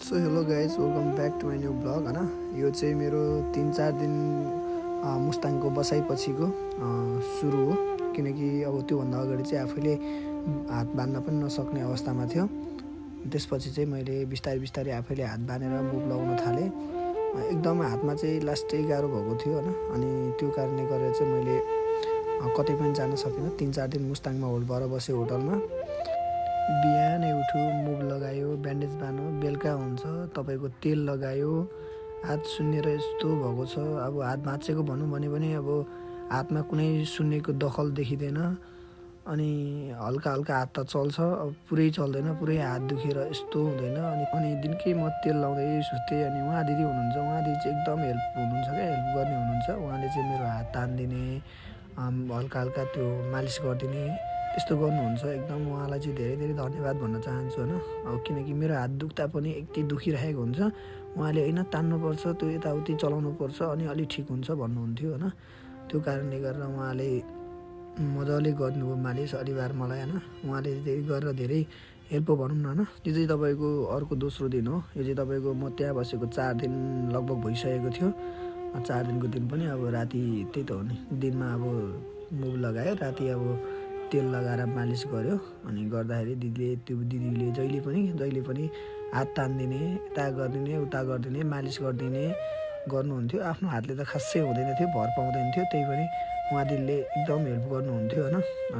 So hello guys, welcome back to my new blog होइन। यो चाहिँ मेरो 3-4 दिन मुस्ताङको बसाइपछिको सुरु हो। किनकि अब त्योभन्दा अगाडि चाहिँ आफैले हात बाँध्न पनि नसक्ने अवस्थामा थियो। त्यसपछि चाहिँ मैले बिस्तारै बिस्तारै आफैले हात बाँधेर मुभ लगाउन थालेँ। एकदम हातमा चाहिँ लास्टै गाह्रो भएको थियो होइन। अनि त्यो कारणले गरेर चाहिँ मैले कतै पनि जान सकिनँ। 3-4 दिन मुस्ताङमा होल्ड भएर बसेँ होटलमा। बिहानै उठ्यो, मुभ लगायो, ब्यान्डेज बान्यो, बेलुका हुन्छ तपाईँको तेल लगायो, हात सुन्निएर यस्तो भएको छ। अब हात भाँचेको भनौँ भने पनि अब हातमा कुनै सुन्नेको दखल देखिँदैन। अनि हल्का हल्का हात त चल्छ, अब पुरै चल्दैन, पुरै हात दुखेर यस्तो हुँदैन। अनि दिनकै म तेल लाउँदै सुत्थेँ। अनि उहाँ दिदी हुनुहुन्छ, उहाँ दिदी चाहिँ एकदम हेल्प हुनुहुन्छ क्या, हेल्प गर्ने हुनुहुन्छ। उहाँले चाहिँ मेरो हात तानिदिने, हल्का हल्का त्यो मालिस गरिदिने यस्तो गर्नुहुन्छ। एकदम उहाँलाई चाहिँ धेरै धेरै धन्यवाद भन्न चाहन्छु होइन। अब किनकि मेरो हात दुख्दा पनि यति दुखिरहेको हुन्छ, उहाँले होइन तान्नुपर्छ, त्यो यताउति चलाउनुपर्छ अनि अलि ठिक हुन्छ भन्नुहुन्थ्यो होइन। त्यो कारणले गरेर उहाँले मजाले गर्नुभयो मालिस अनिवार्य मलाई होइन। उहाँले गरेर धेरै हेल्प भनौँ न होइन। यो चाहिँ तपाईँको अर्को दोस्रो दिन हो। यो चाहिँ तपाईँको म त्यहाँ बसेको 4 दिन लगभग भइसकेको थियो। 4 दिनको दिन पनि अब राति त्यही त हो नि, दिनमा अब मुभ लगायो, राति अब तेल लगाएर मालिस गर्यो। अनि गर्दाखेरि दिदीले जहिले पनि हात तानिदिने, यता गरिदिने, उता गरिदिने, मालिस गरिदिने गर्नुहुन्थ्यो। आफ्नो हातले त खासै हुँदैन थियो, भर पाउँदैन थियो, त्यही पनि उहाँ दिदीले एकदम हेल्प गर्नुहुन्थ्यो होइन।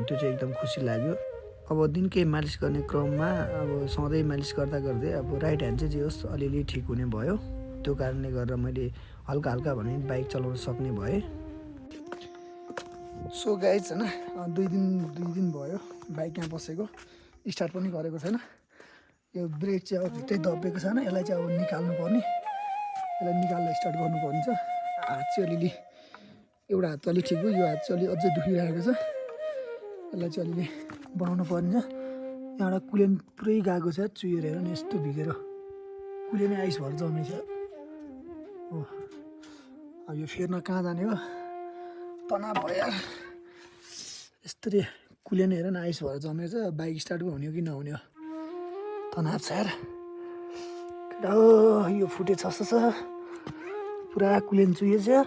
त्यो चाहिँ एकदम खुसी लाग्यो। अब दिनकै मालिस गर्ने क्रममा अब सधैँ मालिस गर्दा गर्दै अब राइट ह्यान्ड चाहिँ जे होस् अलिअलि ठिक हुने भयो। त्यो कारणले गर्दा मैले हल्का हल्का भने बाइक चलाउन सक्ने भएँ। सो गाइज होइन, 2 दिन भयो बाइक यहाँ बसेको, स्टार्ट पनि गरेको छैन। यो ब्रेक चाहिँ अब भित्रै दबिएको छैन, यसलाई चाहिँ अब निकाल्नु पर्ने, यसलाई निकाल्दा स्टार्ट गर्नुपर्ने छ। हात चाहिँ अलिअलि, एउटा हात अलिक ठिक भयो, यो हात चाहिँ अझै दुखिरहेको छ, यसलाई चाहिँ अलिअलि बनाउनु पर्ने छ। यहाँबाट कुलेन पुरै गएको छ, चुहेर हेर न यस्तो भिगेर कुलेनै आइस भएर जमेछ हो। अब यो फेर्न कहाँ जाने हो, तनाव भयो यार। यस्तरी कुलेन हेर न आइस भएर जमेछ। बाइक स्टार्ट हुने हो कि नहुने हो, तनाव छ यार। यो फुटे छ पुरा कुलेन चुहेछ यार।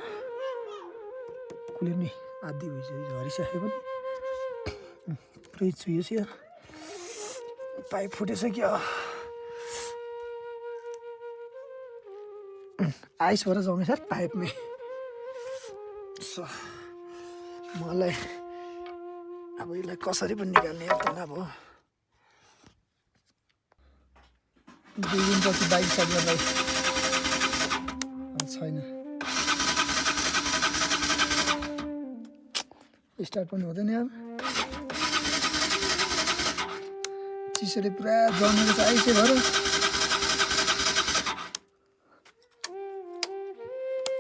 कुलेन नि आधी झरिसक्यो पनि, पुरै चुहेछ यार। पाइप फुटेछ क्या, आइस भएर जमेछ यार पाइपमै। मलाई अब यसलाई कसरी पनि निकाल्ने यार, तनाव हो। 2 दिनपछि बाइक स्टार्ट गर्दा छैन, स्टार्ट पनि हुँदैन यार। चिसोले पुरा जमेको छ आइसै भएर,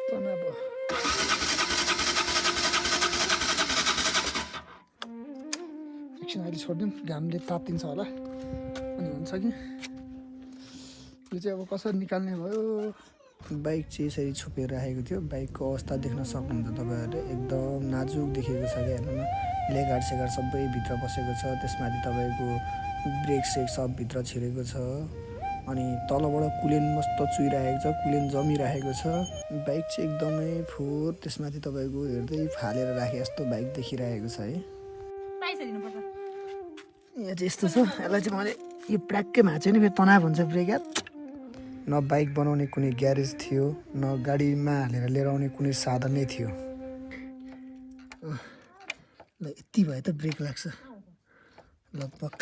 तनाव हो। एकछिन अहिले छोडिदिउँ, घामले तात्तिन्छ होला अनि हुन्छ कि। यो चाहिँ अब कसरी निकाल्ने भयो। बाइक चाहिँ यसरी छोपेर राखेको थियो। बाइकको अवस्था देख्न सक्नुहुन्छ तपाईँहरूले, एकदम नाजुक देखेको छ क्या। हेर्नु न, लेगाड सेगाड सबै भित्र बसेको छ, त्यसमाथि तपाईँको ब्रेक सेक सब भित्र छिरेको छ। अनि तलबाट कुलेन मस्तो चुइरहेको छ, कुलेन जमिरहेको छ। बाइक चाहिँ एकदमै फोहोर, त्यसमाथि तपाईँको हेर्दै फालेर राखे जस्तो बाइक देखिरहेको छ है। यहाँ चाहिँ यस्तो छ, यसलाई चाहिँ मैले यो प्र्याक्कै भाँच्यो नि फेरि तनाव हुन्छ ब्रेक यार। न बाइक बनाउने कुनै ग्यारेज थियो, न गाडीमा हालेर लिएर आउने कुनै साधन नै थियो। ल यति भए त ब्रेक लाग्छ लगभग।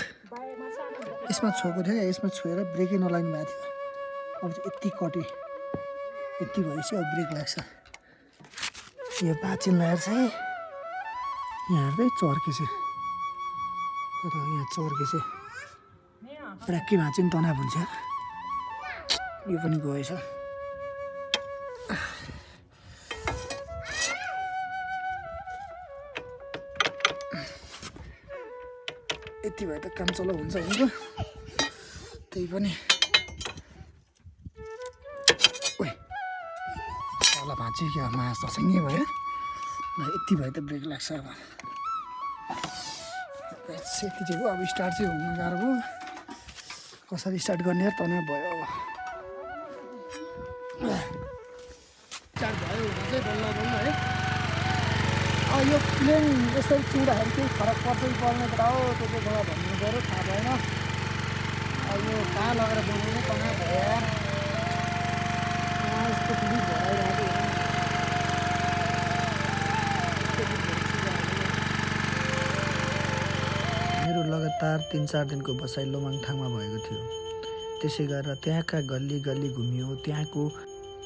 यसमा छोएको थियो, यसमा छोएर ब्रेकै नलाग्नु भएको थियो। अब चाहिँ यति कट्यो, यति भएपछि अब ब्रेक लाग्छ। यो भाँचिन लगाएर चाहिँ यहाँ हेर्दै चर्केछ, तर यहाँ चर्केछ प्र्याक्कै भाँच्यो नि, तनाव हुन्छ। यो पनि गएछ। यति भए त काम चलाउ हुन्छ हुन्छ, त्यही पनि ओइ तल भाँच्यो क्या, मास तसँगै भयो। यति भए त ब्रेक लाग्छ। अब यति चाहिँ हो। अब स्टार्ट चाहिँ हुन गाह्रो भयो, कसरी स्टार्ट गर्ने यार, तनाव भयो अब। गर्दै बल्ल बल्ल है यो प्लेन यसरी चुड्दाखेरि केही फरक पर्छ कि पर्दैन त हो त्यो चाहिँ मलाई भन्नु पऱ्यो थाहा भएन यो कहाँ लगेर बनाउने कहाँ भयो यार यस्तो पुलिस भराइरहेको मेरो लगातार 3-4 दिनको बसाइ लोमाङथाङमा भएको थियो। त्यसै गरेर त्यहाँका गल्ली गल्ली घुमियो, त्यहाँको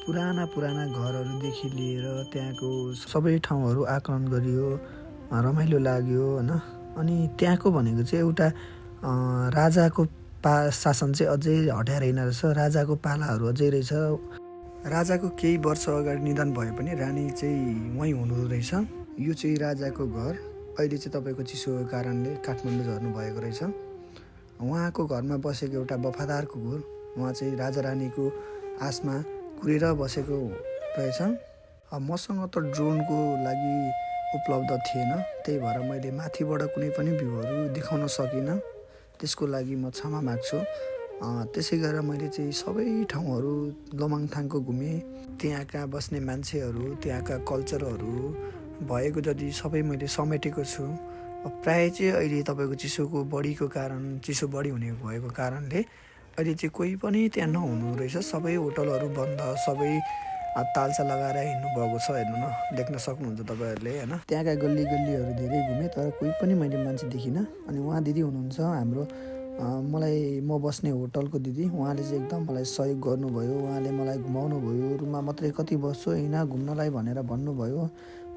पुराना घरहरूदेखि लिएर त्यहाँको सबै ठाउँहरू आकलन गरियो, रमाइलो लाग्यो होइन। अनि त्यहाँको भनेको चाहिँ एउटा राजाको शासन चाहिँ अझै हटाएर रहेन रहेछ, राजाको पालाहरू अझै रहेछ। राजाको केही वर्ष अगाडि निधन भए पनि रानी चाहिँ वहीँ हुनुहुँदो रहेछ। यो चाहिँ राजाको घर। अहिले चाहिँ तपाईँको चिसोको कारणले काठमाडौँ झर्नु भएको रहेछ। उहाँको घरमा बसेको एउटा वफादार कुकुर, उहाँ चाहिँ राजा रानीको आसमा कुरेर बसेको रहेछ। मसँग त ड्रोनको लागि उपलब्ध थिएन, त्यही भएर मैले माथिबाट कुनै पनि भ्यूहरू देखाउन सकिनँ। त्यसको लागि म क्षमा माग्छु। त्यसै गरेर मैले चाहिँ सबै ठाउँहरू लोमाङथाङको घुमेँ। त्यहाँका बस्ने मान्छेहरू, त्यहाँका कल्चरहरू भएको जति सबै मैले समेटेको छु। प्रायः चाहिँ अहिले तपाईँको चिसो बढी हुने भएको कारणले अहिले चाहिँ कोही पनि त्यहाँ नहुनु रहेछ। सबै होटलहरू बन्द, सबै तालचा लगाएर हिँड्नु भएको छ। हेर्नु न, देख्न सक्नुहुन्छ तपाईँहरूले होइन। त्यहाँका गल्ली गल्लीहरू धेरै घुमेँ तर कोही पनि मैले मान्छे देखिनँ। अनि उहाँ दिदी हुनुहुन्छ हाम्रो म बस्ने होटलको दिदी, उहाँले चाहिँ एकदम मलाई सहयोग गर्नुभयो। उहाँले मलाई घुमाउनु भयो, रुममा मात्रै कति बस्छु होइन घुम्नलाई भनेर भन्नुभयो,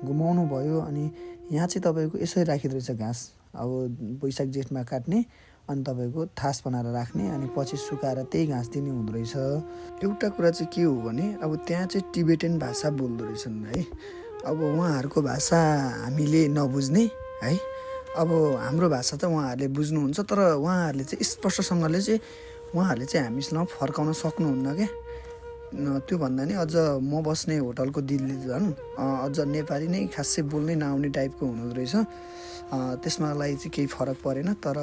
घुमाउनु भयो। अनि यहाँ चाहिँ तपाईँको यसरी राखिँदो रहेछ घाँस, अब वैशाख जेठमा काट्ने अनि तपाईँको थास बनाएर राख्ने, अनि पछि सुकाएर त्यही घाँस दिने हुँदो रहेछ। एउटा कुरा चाहिँ के हो भने अब त्यहाँ चाहिँ टिबेटन भाषा बोल्दो रहेछन् है। अब उहाँहरूको भाषा हामीले नबुझ्ने है। अब हाम्रो भाषा त उहाँहरूले बुझ्नुहुन्छ, तर उहाँहरूले चाहिँ स्पष्टसँगले चाहिँ हामीसँग फर्काउन सक्नुहुन्न क्या। त्यो भन्दा नि अझ म बस्ने होटलको दिदीले झन् अझ नेपाली नै खासै बोल्नै नआउने टाइपको हुनुहुँदो रहेछ। त्यसमा लागि चाहिँ केही फरक परेन, तर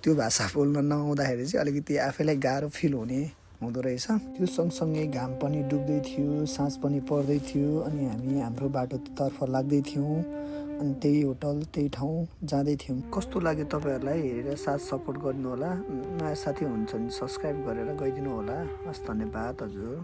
त्यो भाषा बोल्न नआउँदाखेरि चाहिँ अलिकति आफैलाई गाह्रो फिल हुँदो रहेछ। त्यो सँगसँगै घाम पनि डुब्दै थियो, साँझ पनि पर्दै थियो, अनि हामी हाम्रो बाटोतर्फ लाग्दै थियौँ। अनि त्यही होटल त्यही ठाउँ जाँदै थियौँ। कस्तो लाग्यो तपाईँहरूलाई हेरेर साथ सपोर्ट गर्नु होला। नयाँ साथी हुनुहुन्छ भने सब्सक्राइब गरेर गइदिनु होला। हस्, धन्यवाद हजुर।